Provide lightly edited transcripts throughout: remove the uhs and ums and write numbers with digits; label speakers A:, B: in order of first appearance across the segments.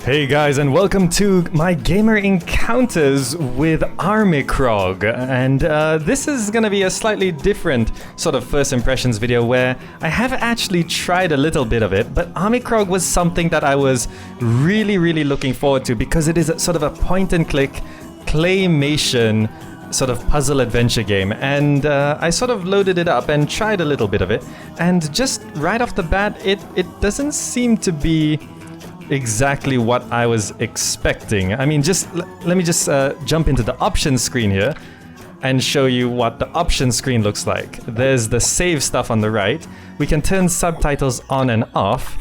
A: Hey guys, and welcome to my gamer encounters with Armikrog. And this is gonna be a slightly different sort of first impressions video where I have actually tried a little bit of it, but Armikrog was something that I was really looking forward to because it is sort of a point and click claymation sort of puzzle adventure game, and I sort of loaded it up and tried a little bit of it, and just right off the bat it doesn't seem to be exactly what I was expecting. I mean, let me just jump into the options screen here and show you what the options screen looks like. There's the save stuff on the right. We can turn subtitles on and off,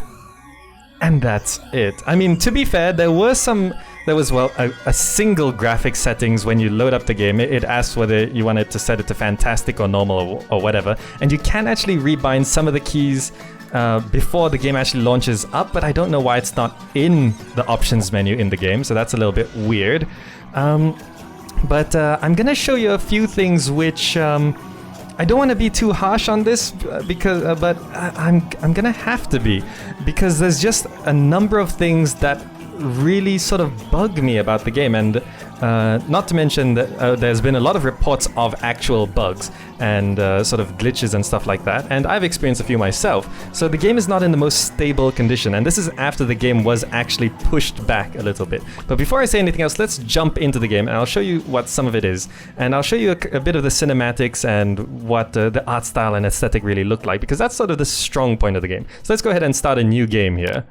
A: and that's it. I mean, to be fair, there was a single graphic settings when you load up the game. It asks whether you wanted to set it to fantastic or normal or whatever, and you can actually rebind some of the keys before the game actually launches up, but I don't know why it's not in the options menu in the game, so that's a little bit weird. But I'm gonna show you a few things which I don't want to be too harsh on this because, but I'm gonna have to be, because there's just a number of things that really sort of bug me about the game, and not to mention that there's been a lot of reports of actual bugs and sort of glitches and stuff like that, and I've experienced a few myself. So the game is not in the most stable condition, and this is after the game was actually pushed back a little bit. But before I say anything else, let's jump into the game, and I'll show you what some of it is, and I'll show you a bit of the cinematics and what the art style and aesthetic really look like, because that's sort of the strong point of the game. So let's go ahead and start a new game here.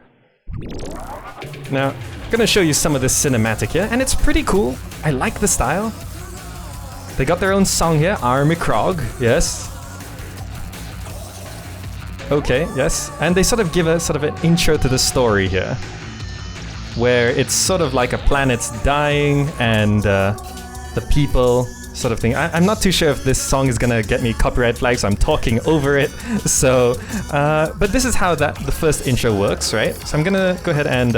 A: Now, I'm gonna show you some of this cinematic here, and it's pretty cool. I like the style. They got their own song here, Armikrog, yes. Okay, yes. And they sort of give a sort of an intro to the story here, where it's sort of like a planet's dying and the people sort of thing. I'm not too sure if this song is gonna get me copyright flags, so I'm talking over it. So, but this is how the first intro works, right? So I'm gonna go ahead and,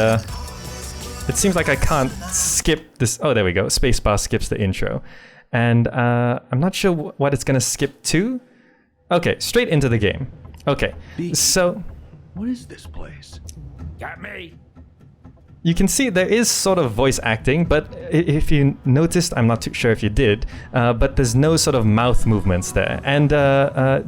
A: it seems like I can't skip this. Oh, there we go. Spacebar skips the intro. And I'm not sure what it's gonna skip to. Okay, straight into the game. Okay, so...
B: What is this place?
C: Got me.
A: You can see there is sort of voice acting, but if you noticed, I'm not too sure if you did, but there's no sort of mouth movements there. And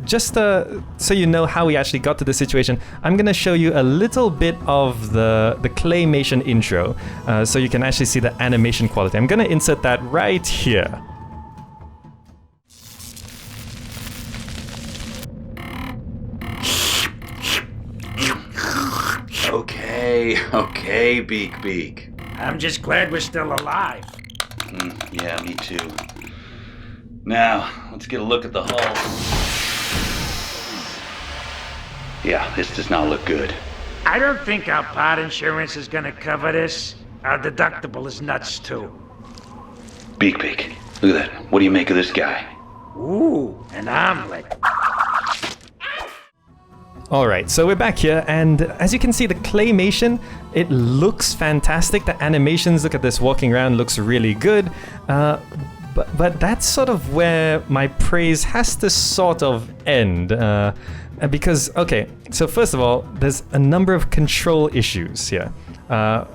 A: just so you know how we actually got to the situation, I'm gonna show you a little bit of the Claymation intro, so you can actually see the animation quality. I'm gonna insert that right here.
B: Okay, Beak.
C: I'm just glad we're still alive.
B: Yeah, me too. Now, let's get a look at the hull. Yeah, this does not look good.
C: I don't think our part insurance is gonna cover this. Our deductible is nuts too.
B: Beak, look at that. What do you make of this guy?
C: Ooh, an omelet.
A: Alright, so we're back here, and as you can see, the claymation, it looks fantastic. The animations, look at this walking around, looks really good. But that's sort of where my praise has to sort of end. Because, okay, so first of all, there's a number of control issues here. Well,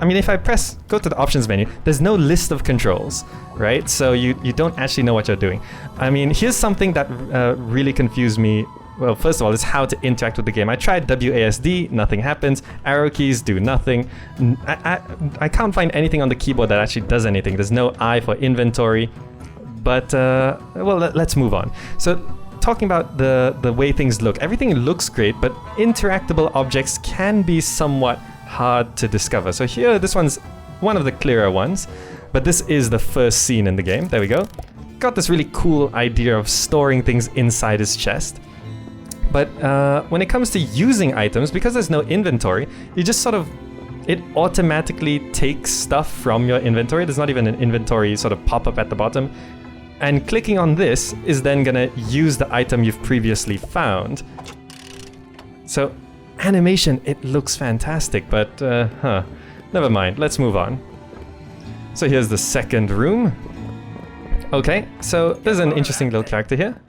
A: I mean, if I go to the options menu, there's no list of controls, right? So you don't actually know what you're doing. I mean, here's something that really confused me. Well, first of all, is how to interact with the game. I tried WASD, nothing happens. Arrow keys do nothing. I can't find anything on the keyboard that actually does anything. There's no I for inventory. But, well, let's move on. So, talking about the way things look, everything looks great, but interactable objects can be somewhat hard to discover. So here, this one's one of the clearer ones, but this is the first scene in the game. There we go. Got this really cool idea of storing things inside his chest. But when it comes to using items, because there's no inventory, you just sort of, it automatically takes stuff from your inventory. There's not even an inventory sort of pop-up at the bottom. And clicking on this is then gonna use the item you've previously found. So, animation, it looks fantastic, but never mind, let's move on. So here's the second room. Okay, so there's an interesting little character here.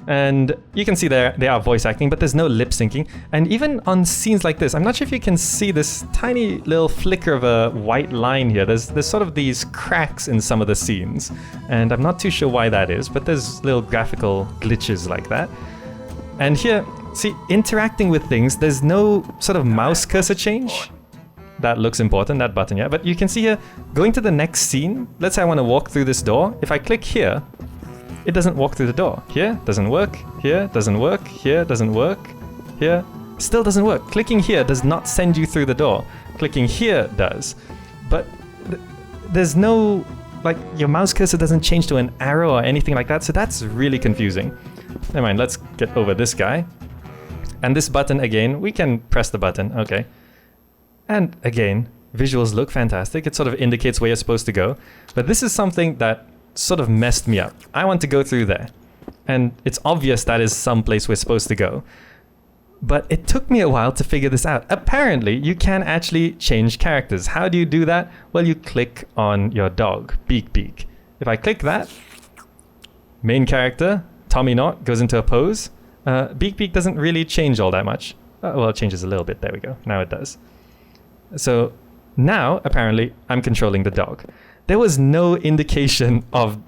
A: And you can see they are voice acting, but there's no lip syncing. And even on scenes like this, I'm not sure if you can see this tiny little flicker of a white line here. There's sort of these cracks in some of the scenes. And I'm not too sure why that is, but there's little graphical glitches like that. And here, see, interacting with things, there's no sort of mouse cursor change. That looks important, that button, yeah. But you can see here, going to the next scene, let's say I want to walk through this door. If I click here, it doesn't walk through the door. Here, doesn't work. Here, doesn't work. Here, doesn't work. Here, still doesn't work. Clicking here does not send you through the door. Clicking here does. But there's no, like, your mouse cursor doesn't change to an arrow or anything like that, so that's really confusing. Never mind, let's get over this guy. And this button, again, we can press the button, okay. And again, visuals look fantastic. It sort of indicates where you're supposed to go. But this is something that sort of messed me up. I want to go through there. And it's obvious that is some place we're supposed to go. But it took me a while to figure this out. Apparently, you can actually change characters. How do you do that? Well, you click on your dog, Beak Beak. If I click that, main character, Tommy Knot, goes into a pose. Beak Beak doesn't really change all that much. Well, it changes a little bit. There we go. Now it does. So now, apparently, I'm controlling the dog. There was no indication of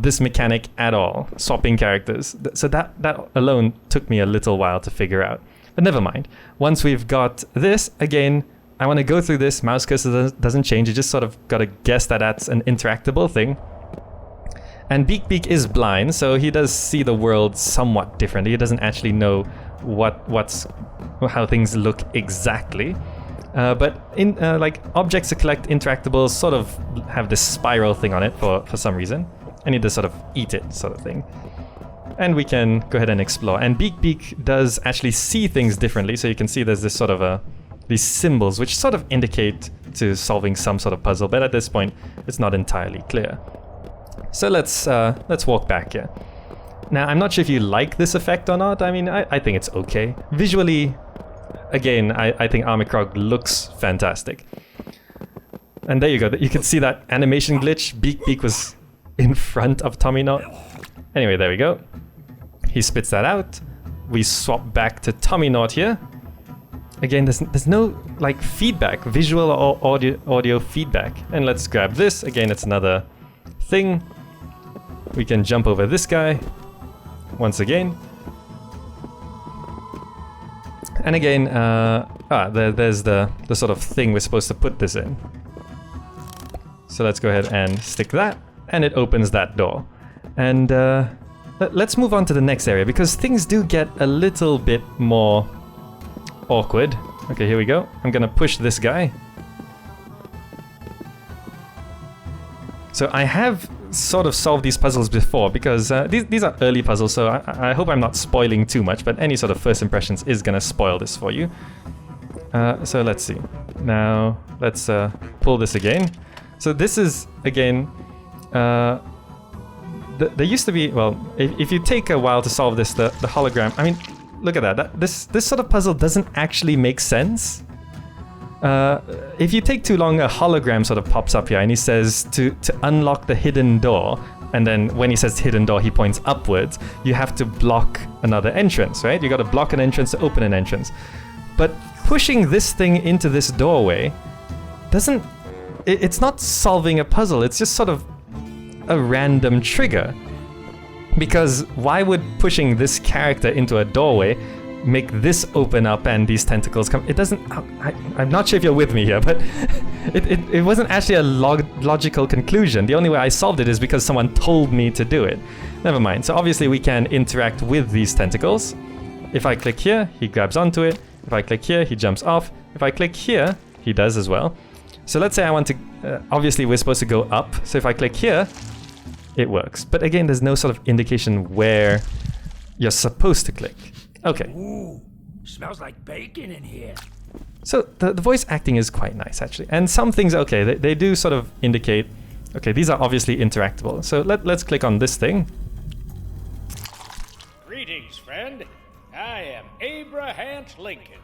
A: this mechanic at all, swapping characters. So that alone took me a little while to figure out. But never mind. Once we've got this, again, I want to go through this. Mouse cursor doesn't change. You just sort of got to guess that that's an interactable thing. And Beak Beak is blind, so he does see the world somewhat differently. He doesn't actually know how things look exactly. But in like objects to collect interactables sort of have this spiral thing on it for some reason. I need to sort of eat it sort of thing. And we can go ahead and explore. And Beak Beak does actually see things differently. So you can see there's this sort of these symbols which sort of indicate to solving some sort of puzzle. But at this point, it's not entirely clear. So let's walk back here. Now, I'm not sure if you like this effect or not. I mean, I think it's okay. Visually, again, I think Armikrog looks fantastic. And there you go. You can see that animation glitch. Beak Beak was in front of Tommy Knot. Anyway, there we go. He spits that out. We swap back to Tommy Knot here. Again, there's no like feedback, visual or audio feedback. And let's grab this. Again, it's another thing. We can jump over this guy once again. And again, there's the sort of thing we're supposed to put this in. So let's go ahead and stick that, and it opens that door. And let's move on to the next area, because things do get a little bit more awkward. Okay, here we go. I'm gonna push this guy. So I have sort of solved these puzzles before, because these are early puzzles, so I hope I'm not spoiling too much, but any sort of first impressions is gonna spoil this for you. So let's see. Now let's pull this again. So this is, again, there used to be, well, if you take a while to solve this, the hologram, I mean, look at that. This sort of puzzle doesn't actually make sense. If you take too long, a hologram sort of pops up here, and he says to unlock the hidden door, and then when he says hidden door, he points upwards. You have to block another entrance, right? You got to block an entrance to open an entrance. But pushing this thing into this doorway doesn't... It's not solving a puzzle. It's just sort of a random trigger. Because why would pushing this character into a doorway make this open up and these tentacles come? It doesn't... I'm not sure if you're with me here, but it wasn't actually a logical conclusion. The only way I solved it is because someone told me to do it. Never mind. So obviously we can interact with these tentacles. If I click here, he grabs onto it. If I click here, he jumps off. If I click here, he does as well. So let's say I want to... obviously we're supposed to go up. So if I click here, it works. But again, there's no sort of indication where you're supposed to click. Okay.
C: Ooh, smells like bacon in here.
A: So the voice acting is quite nice, actually. And some things, okay, they do sort of indicate, okay, these are obviously interactable. So let's click on this thing.
D: Greetings, friend. I am Abraham Lincoln.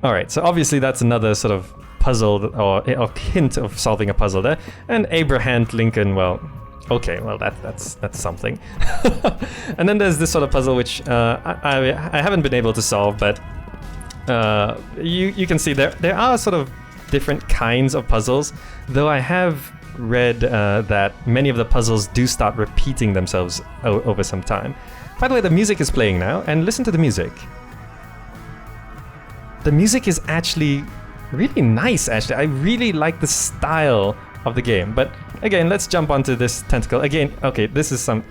A: All right, so obviously that's another sort of puzzle or a hint of solving a puzzle there. And Abraham Lincoln, well, okay, well that's something. And then there's this sort of puzzle which I haven't been able to solve, but you can see there are sort of different kinds of puzzles, though I have read that many of the puzzles do start repeating themselves over some time. By the way, the music is playing now, and listen to the music. The music is actually really nice, actually. I really like the style of the game. But again, let's jump onto this tentacle. Again, okay, this is some...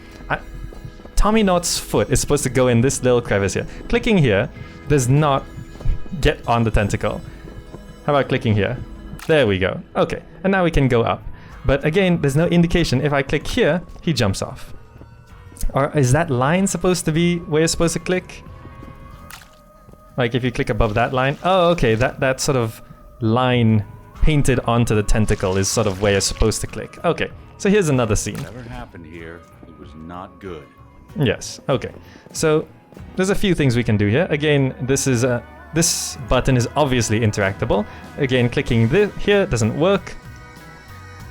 A: Tommy Knot's foot is supposed to go in this little crevice here. Clicking here does not get on the tentacle. How about clicking here? There we go. Okay, and now we can go up. But again, there's no indication. If I click here, he jumps off. Or is that line supposed to be where you're supposed to click? Like if you click above that line? Oh, okay, that sort of line painted onto the tentacle is sort of where you're supposed to click. Okay, so here's another scene.
E: Whatever happened here, it was not good.
A: Yes, okay. So there's a few things we can do here. Again, this button is obviously interactable. Again, clicking here doesn't work.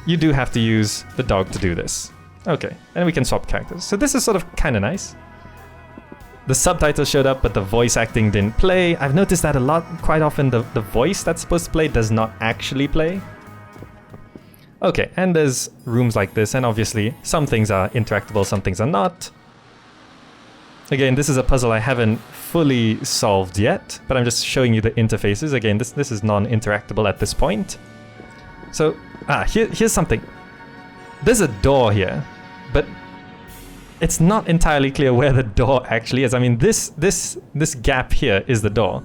A: You do have to use the dog to do this. Okay, and we can swap characters. So this is sort of kind of nice. The subtitles showed up, but the voice acting didn't play. I've noticed that a lot. Quite often the voice that's supposed to play does not actually play. Okay, and there's rooms like this, and obviously some things are interactable, some things are not. Again, this is a puzzle I haven't fully solved yet, but I'm just showing you the interfaces. Again, this is non-interactable at this point. So, here's something. There's a door here, but it's not entirely clear where the door actually is. I mean, this gap here is the door,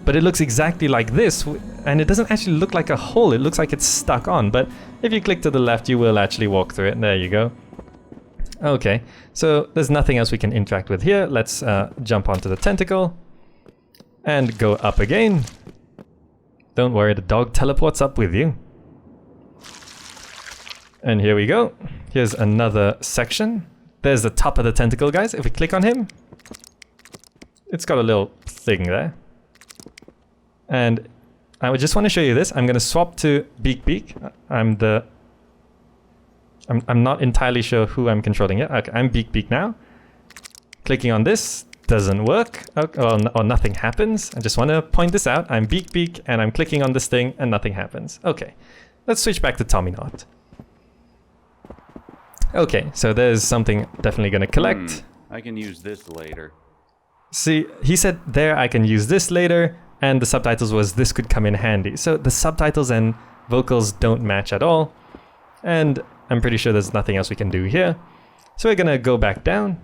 A: but it looks exactly like this, and it doesn't actually look like a hole. It looks like it's stuck on, but if you click to the left, you will actually walk through it. There you go. Okay, so there's nothing else we can interact with here. Let's jump onto the tentacle and go up again. Don't worry, the dog teleports up with you. And here we go. Here's another section. There's the top of the tentacle, guys. If we click on him, it's got a little thing there. And I would just want to show you this. I'm going to swap to Beak. I'm not entirely sure who I'm controlling yet. Okay, I'm Beak now. Clicking on this doesn't work. Okay, or nothing happens. I just want to point this out. I'm Beak, and I'm clicking on this thing, and nothing happens. Okay, let's switch back to Tommy Knot. Okay, so there's something definitely going to collect.
E: I can use this later.
A: See, he said there I can use this later, and the subtitles was this could come in handy. So the subtitles and vocals don't match at all, and I'm pretty sure there's nothing else we can do here. So we're gonna go back down.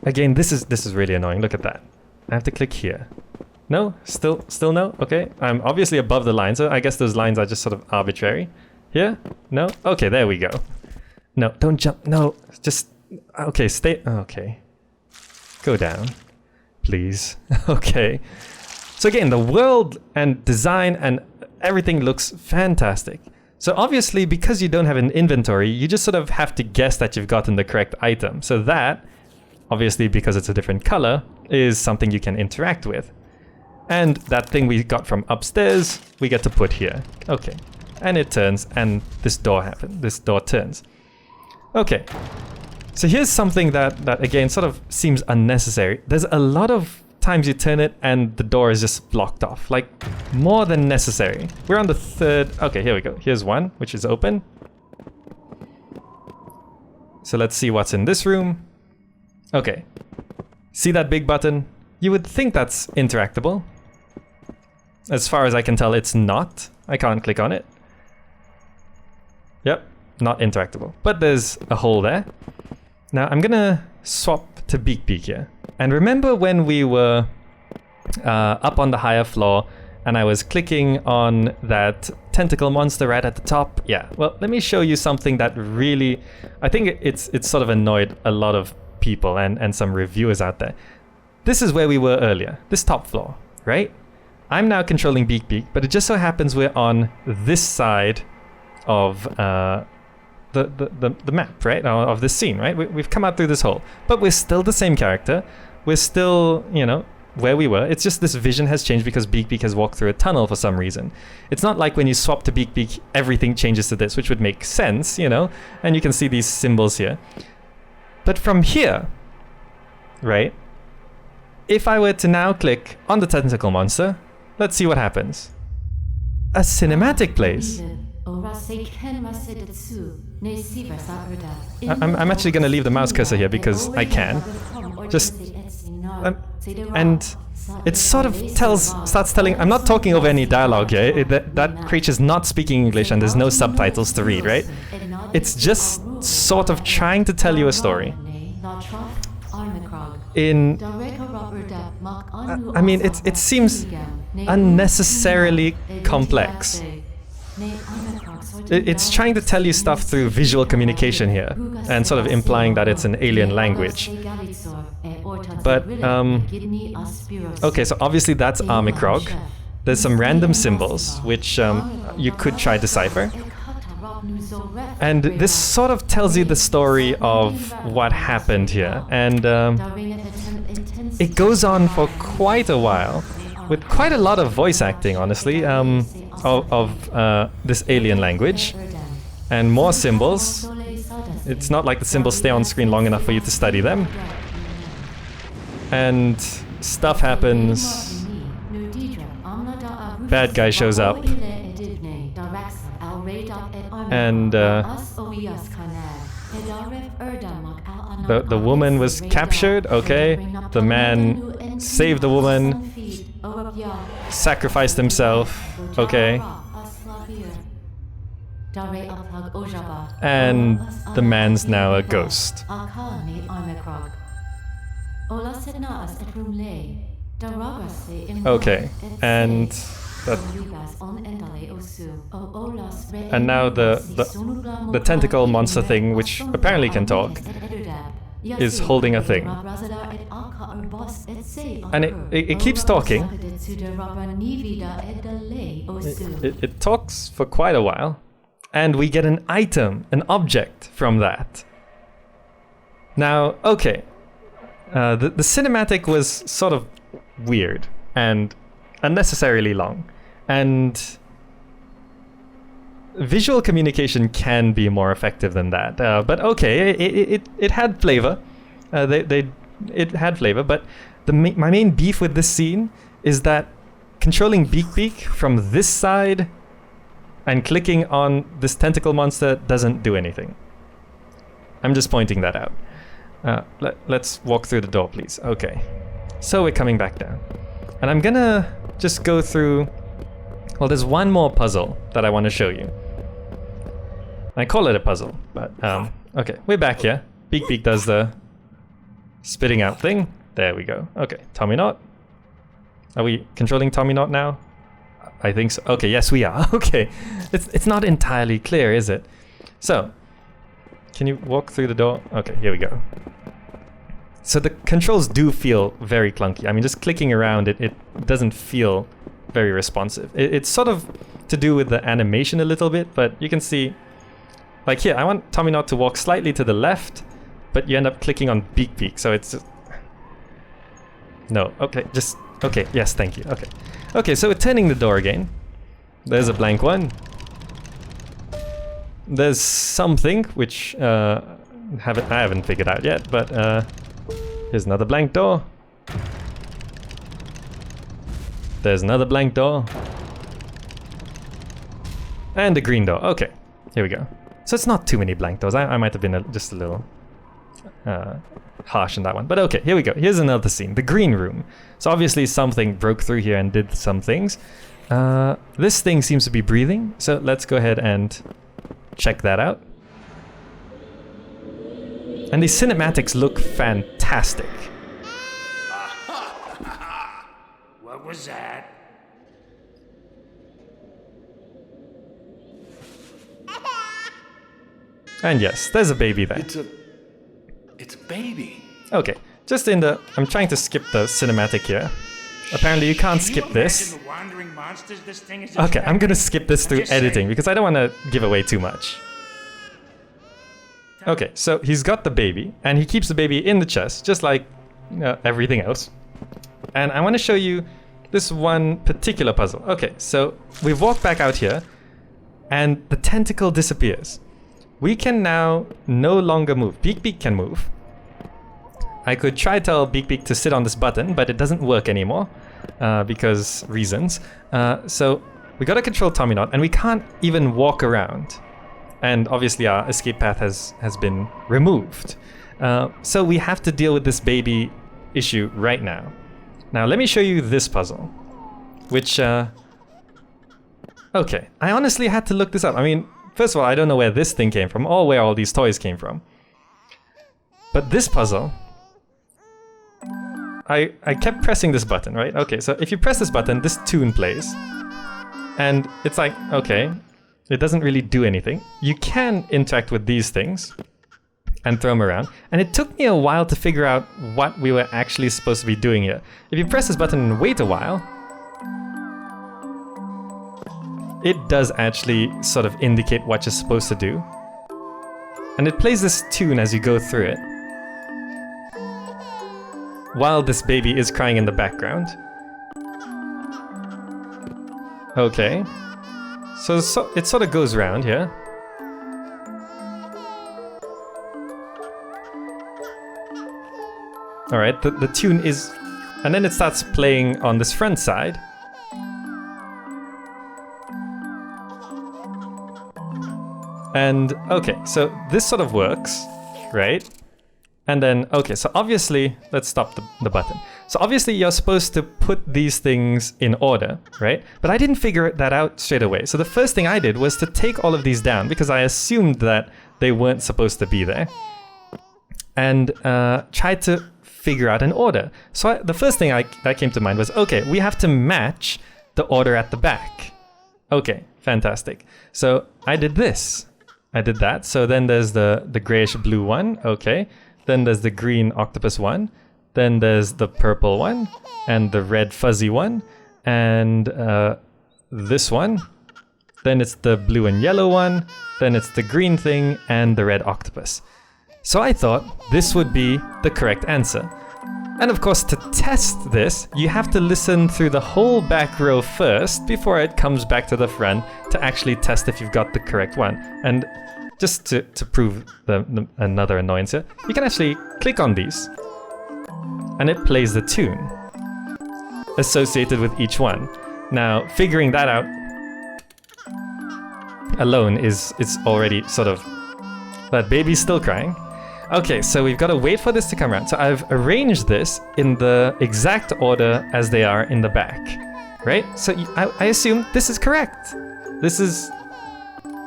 A: Again, this is really annoying. Look at that. I have to click here. No, still no. Okay, I'm obviously above the line, so I guess those lines are just sort of arbitrary. Here? No? Okay, there we go. No, don't jump. No, just... Okay, stay... Okay. Go down. Please. Okay. So again, the world and design and everything looks fantastic. So obviously, because you don't have an inventory, you just sort of have to guess that you've gotten the correct item. So that, obviously because it's a different color, is something you can interact with. And that thing we got from upstairs, we get to put here. Okay. And it turns, and this door happens. This door turns. Okay. So here's something that again sort of seems unnecessary. There's a lot of times you turn it and the door is just blocked off. Like, more than necessary. We're on the third... Okay, here we go. Here's one, which is open. So let's see what's in this room. Okay. See that big button? You would think that's interactable. As far as I can tell, it's not. I can't click on it. Yep, not interactable. But there's a hole there. Now I'm gonna swap to Beak here. And remember when we were up on the higher floor and I was clicking on that tentacle monster right at the top? Yeah, well, let me show you something that really... I think it's sort of annoyed a lot of people and some reviewers out there. This is where we were earlier, this top floor, right? I'm now controlling Beak, but it just so happens we're on this side of the map, right? Of this scene, right? We've come out through this hole, but we're still the same character. We're still, you know, where we were. It's just this vision has changed because Beak has walked through a tunnel for some reason. It's not like when you swap to Beak, everything changes to this, which would make sense, you know? And you can see these symbols here. But from here, right? If I were to now click on the tentacle monster, let's see what happens. A cinematic plays. I'm actually going to leave the mouse cursor here because I can. Just... and it sort of starts telling... I'm not talking over any dialogue here. That creature's not speaking English and there's no subtitles to read, right? It's just sort of trying to tell you a story. I mean, it seems unnecessarily complex. It's trying to tell you stuff through visual communication here, and sort of implying that it's an alien language. But, okay, so obviously that's Armikrog. There's some random symbols, which you could try decipher. And this sort of tells you the story of what happened here. And it goes on for quite a while, with quite a lot of voice acting, honestly, of this alien language. And more symbols. It's not like the symbols stay on screen long enough for you to study them. And stuff happens. Bad guy shows up. And the woman was captured, okay. The man saved the woman, sacrificed himself, okay. And the man's now a ghost. Okay, and now the tentacle monster thing, which apparently can talk, is holding a thing. And it keeps talking. It talks for quite a while. And we get an item, an object from that. Now, okay. The cinematic was sort of weird and unnecessarily long. And visual communication can be more effective than that. But okay, it had flavor. It had flavor, but my main beef with this scene is that controlling Beak from this side and clicking on this tentacle monster doesn't do anything. I'm just pointing that out. Let's walk through the door, please. Okay. So we're coming back down. And I'm gonna just go through... Well, there's one more puzzle that I want to show you. I call it a puzzle, but okay, we're back here. Beak does the spitting out thing. There we go. Okay, Tommy Knot. Are we controlling Tommy Knot now? I think so. Okay, yes we are. Okay, it's not entirely clear, is it? So, can you walk through the door? Okay, here we go. So the controls do feel very clunky. I mean, just clicking around it doesn't feel very responsive. It's sort of to do with the animation a little bit, but you can see, like here, I want Tommy Knot to walk slightly to the left, but you end up clicking on Beak, so it's just... No, okay, just... Okay, yes, thank you, okay. Okay, so we're turning the door again. There's a blank one. There's something, which I haven't figured out yet, but here's another blank door. There's another blank door. And a green door. Okay, here we go. So it's not too many blank doors. I might have been just a little harsh in that one. But okay, here we go. Here's another scene. The green room. So obviously something broke through here and did some things. This thing seems to be breathing. So let's go ahead and check that out. And these cinematics look fantastic.
C: What was that?
A: And yes, there's a baby there.
B: It's a baby.
A: Okay, just in the... I'm trying to skip the cinematic here. Apparently you can't skip this. Okay, I'm gonna skip this through editing because I don't want to give away too much. Okay, so he's got the baby, and he keeps the baby in the chest, just like everything else. And I want to show you this one particular puzzle. Okay, so we've walked back out here, and the tentacle disappears. We can now no longer move. Beak Beak can move. I could try tell Beak Beak to sit on this button, but it doesn't work anymore because reasons. So we gotta control Tommyknot, and we can't even walk around. And obviously our escape path has been removed. So we have to deal with this baby issue right now. Now let me show you this puzzle, which, okay, I honestly had to look this up. I mean, first of all, I don't know where this thing came from or where all these toys came from. But this puzzle, I kept pressing this button, right? Okay, so if you press this button, this tune plays. And it's like, okay, it doesn't really do anything. You can interact with these things and throw them around. And it took me a while to figure out what we were actually supposed to be doing here. If you press this button and wait a while, it does actually sort of indicate what you're supposed to do. And it plays this tune as you go through it, while this baby is crying in the background. Okay. So it sort of goes around here. Alright, the tune is... And then it starts playing on this front side. And, okay, so this sort of works, right? And then, okay, so obviously, let's stop the button. So obviously you're supposed to put these things in order, right? But I didn't figure that out straight away. So the first thing I did was to take all of these down because I assumed that they weren't supposed to be there. And tried to figure out an order. So the first thing that came to mind was, okay, we have to match the order at the back. Okay, fantastic. So I did this. I did that. So then there's the grayish blue one, okay. Then there's the green octopus one. Then there's the purple one, and the red fuzzy one, and this one. Then it's the blue and yellow one. Then it's the green thing, and the red octopus. So I thought this would be the correct answer. And of course, to test this, you have to listen through the whole back row first before it comes back to the front to actually test if you've got the correct one. And just to prove another annoyance here, you can actually click on these and it plays the tune associated with each one. Now, figuring that out alone is already sort of... That baby's still crying. Okay, so we've got to wait for this to come around. So I've arranged this in the exact order as they are in the back, right? So I assume this is correct. This is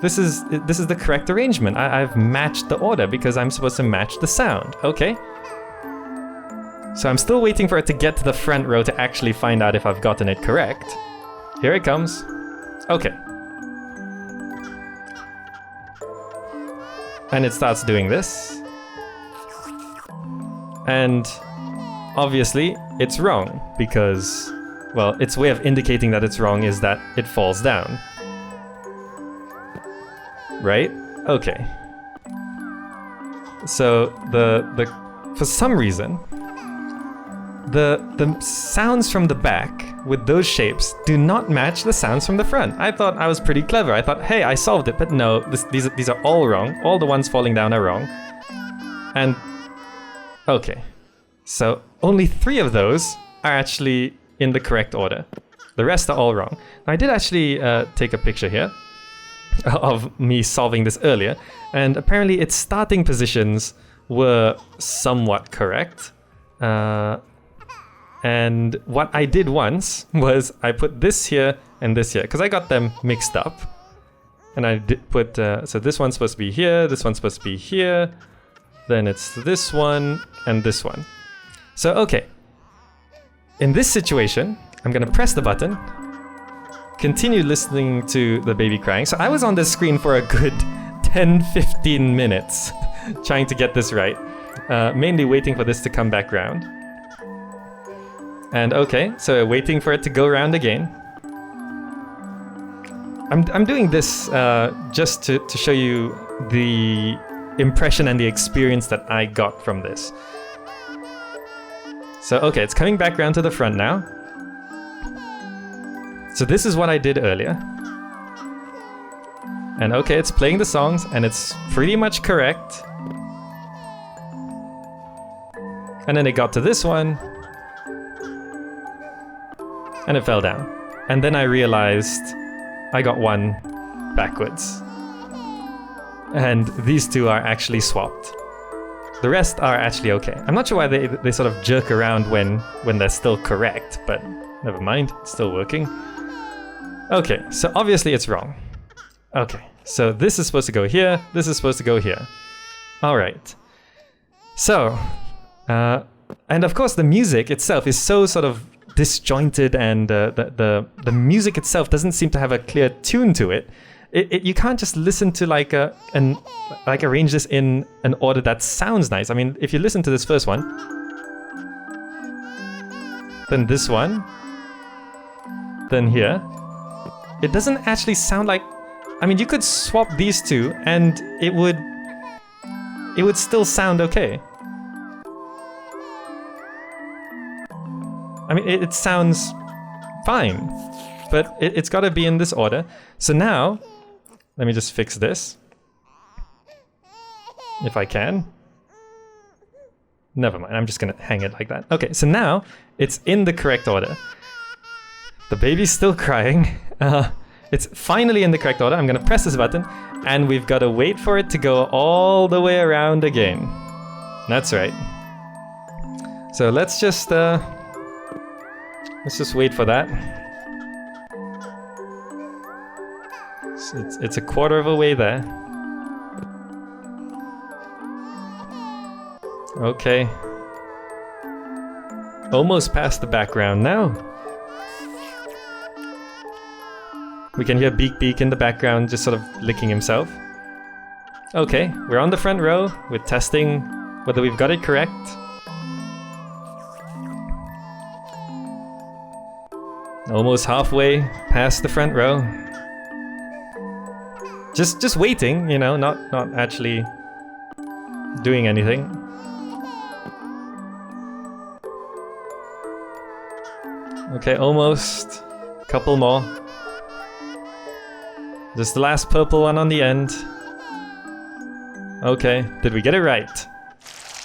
A: the correct arrangement. I've matched the order because I'm supposed to match the sound. Okay. So I'm still waiting for it to get to the front row to actually find out if I've gotten it correct. Here it comes. Okay. And it starts doing this. And obviously it's wrong because, well, its way of indicating that it's wrong is that it falls down. Right? Okay. So for some reason, the sounds from the back with those shapes do not match the sounds from the front. I thought I was pretty clever. I thought, hey, I solved it, but no, these are all wrong. All the ones falling down are wrong. And okay, so only 3 of those are actually in the correct order. The rest are all wrong. Now, I did actually take a picture here of me solving this earlier, and apparently its starting positions were somewhat correct. And what I did once was I put this here and this here, because I got them mixed up. And I did put, so this one's supposed to be here, this one's supposed to be here, then it's this one and this one. So, okay. In this situation, I'm gonna press the button, continue listening to the baby crying. So I was on this screen for a good 10-15 minutes trying to get this right. Mainly waiting for this to come back round. And okay, so waiting for it to go around again. I'm doing this just to show you the impression and the experience that I got from this. So, okay, it's coming back around to the front now. So this is what I did earlier. And okay, it's playing the songs, and it's pretty much correct. And then it got to this one. And it fell down. And then I realized I got one backwards. And these two are actually swapped. The rest are actually okay. I'm not sure why they sort of jerk around when they're still correct, but never mind, it's still working. Okay, so obviously it's wrong. Okay, so this is supposed to go here, this is supposed to go here. Alright. So, and of course the music itself is so sort of disjointed, and the music itself doesn't seem to have a clear tune to it. You can't just listen to like arrange this in an order that sounds nice. I mean, if you listen to this first one, then this one, then here, it doesn't actually sound like. I mean, you could swap these two, and it would still sound okay. I mean, it sounds fine, but it's got to be in this order. So now, let me just fix this. If I can. Never mind, I'm just gonna hang it like that. Okay, so now it's in the correct order. The baby's still crying. It's finally in the correct order. I'm gonna press this button, and we've got to wait for it to go all the way around again. That's right. So let's just wait for that. It's a quarter of a way there. Okay. Almost past the background now. We can hear Beak Beak in the background just sort of licking himself. Okay, we're on the front row. We're testing whether we've got it correct. Almost halfway past the front row. Just waiting, you know, not actually doing anything. Okay, almost. Couple more. Just the last purple one on the end. Okay, did we get it right?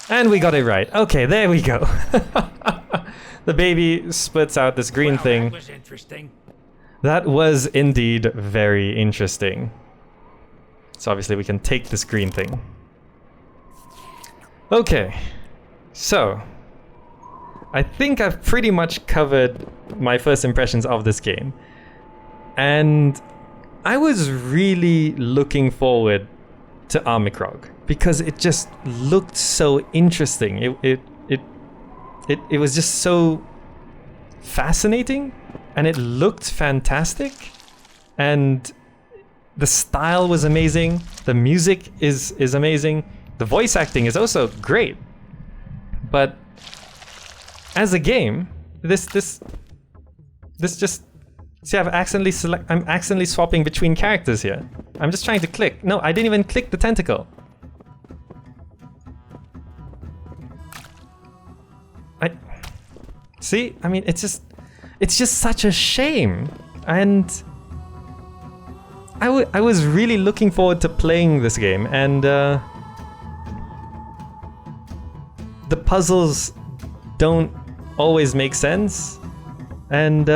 A: And we got it right. Okay, there we go. The baby splits out this green thing.
C: That was interesting.
A: That was indeed very interesting. So obviously we can take this green thing. Okay, so I think I've pretty much covered my first impressions of this game. And I was really looking forward to Armikrog because it just looked so interesting. It was just so fascinating, and it looked fantastic, and the style was amazing. The music is amazing. The voice acting is also great. But as a game, this just see, I'm accidentally swapping between characters here. I'm just trying to click. No, I didn't even click the tentacle. See, I mean, it's just such a shame. And I was really looking forward to playing this game, and the puzzles don't always make sense, and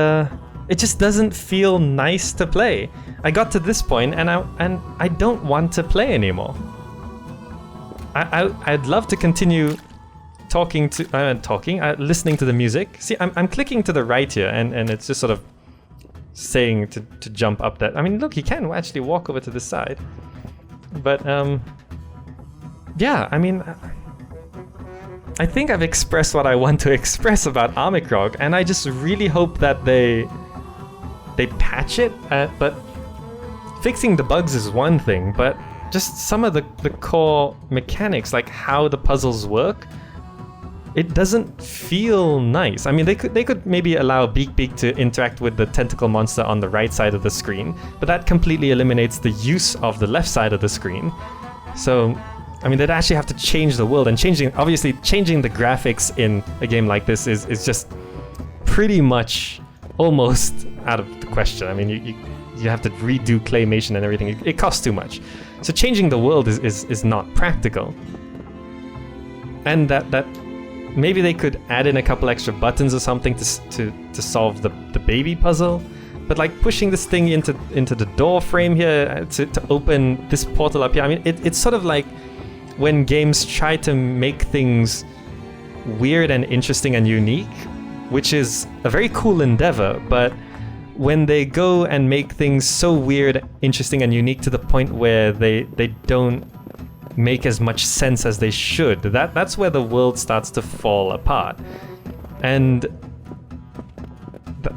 A: it just doesn't feel nice to play. I got to this point, and I don't want to play anymore. I'd love to continue listening to the music. See, I'm clicking to the right here, and it's just sort of saying to jump up that. I mean, look, you can actually walk over to this side. But yeah, I mean, I think I've expressed what I want to express about Armikrog, and I just really hope that they patch it. But fixing the bugs is one thing, but just some of the core mechanics, like how the puzzles work, it doesn't feel nice. I mean, they could maybe allow Beak Beak to interact with the tentacle monster on the right side of the screen, but that completely eliminates the use of the left side of the screen. So I mean, they'd actually have to change the world, and obviously changing the graphics in a game like this is just pretty much almost out of the question. I mean, you have to redo Claymation and everything. It costs too much. So changing the world is not practical. And that maybe they could add in a couple extra buttons or something to solve the baby puzzle. But like pushing this thing into the door frame here to open this portal up here, I mean, it's sort of like when games try to make things weird and interesting and unique, which is a very cool endeavor, but when they go and make things so weird, interesting, and unique to the point where they don't make as much sense as they should, that's where the world starts to fall apart. And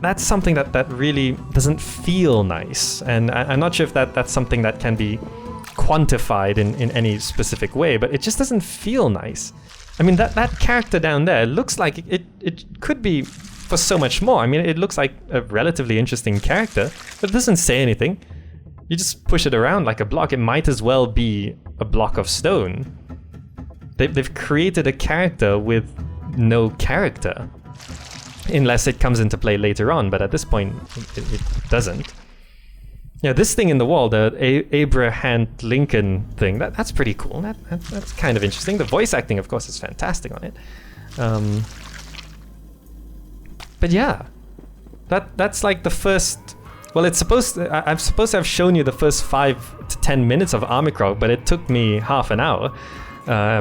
A: that's something that really doesn't feel nice. And I'm not sure if that's something that can be quantified in any specific way, but it just doesn't feel nice. I mean, that character down there looks like it could be for so much more. I mean, it looks like a relatively interesting character, but it doesn't say anything. You just push it around like a block. It might as well be a block of stone. They've created a character with no character. Unless it comes into play later on, but at this point, it doesn't. Yeah, this thing in the wall, the Abraham Lincoln thing, that's pretty cool. That's kind of interesting. The voice acting, of course, is fantastic on it. But yeah, that's like the first. Well, I'm supposed to have shown you the first 5 to 10 minutes of Armikrog, but it took me half an hour,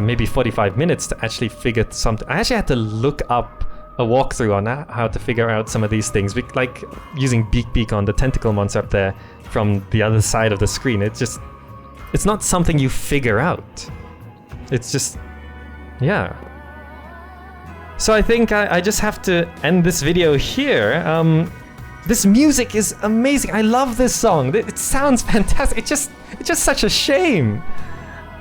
A: maybe 45 minutes to actually figure something. I actually had to look up a walkthrough on how to figure out some of these things, like using Beak on the tentacle monster up there from the other side of the screen. It's not something you figure out. It's just, yeah. So I think I just have to end this video here. This music is amazing. I love this song. It sounds fantastic. It's just such a shame.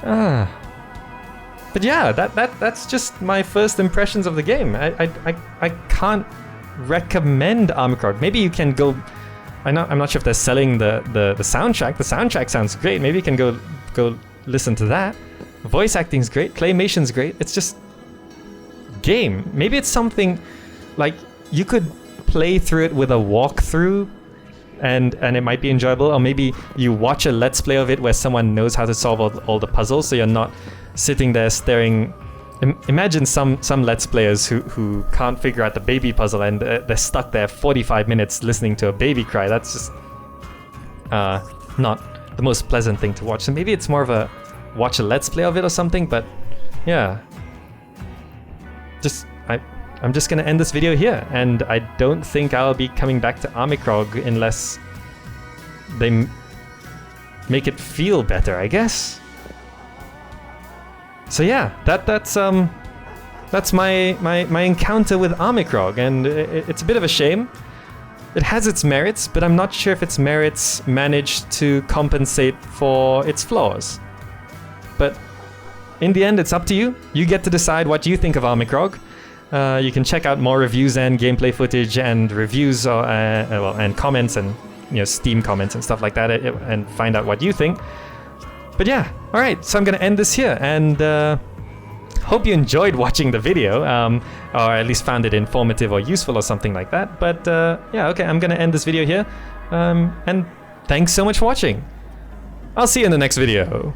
A: But yeah, that's just my first impressions of the game. I can't recommend Armikrog. Maybe you can go. I'm not sure if they're selling the soundtrack. The soundtrack sounds great. Maybe you can go listen to that. Voice acting's great. Claymation's great. It's just game. Maybe it's something like you could play through it with a walkthrough, and it might be enjoyable. Or maybe you watch a let's play of it where someone knows how to solve all the puzzles, so you're not sitting there staring. Imagine some let's players who can't figure out the baby puzzle, and they're stuck there 45 minutes listening to a baby cry. That's just not the most pleasant thing to watch. So maybe it's more of a watch a let's play of it or something. But yeah, I'm just gonna end this video here, and I don't think I'll be coming back to Armikrog unless they make it feel better, I guess. So yeah, that's my encounter with Armikrog, and it's a bit of a shame. It has its merits, but I'm not sure if its merits manage to compensate for its flaws. But in the end, it's up to you. You get to decide what you think of Armikrog. You can check out more reviews and gameplay footage and reviews, and comments and Steam comments and stuff like that, and find out what you think. But yeah, alright, so I'm gonna end this here, and hope you enjoyed watching the video, or at least found it informative or useful or something like that. But yeah, okay, I'm gonna end this video here, and thanks so much for watching. I'll see you in the next video.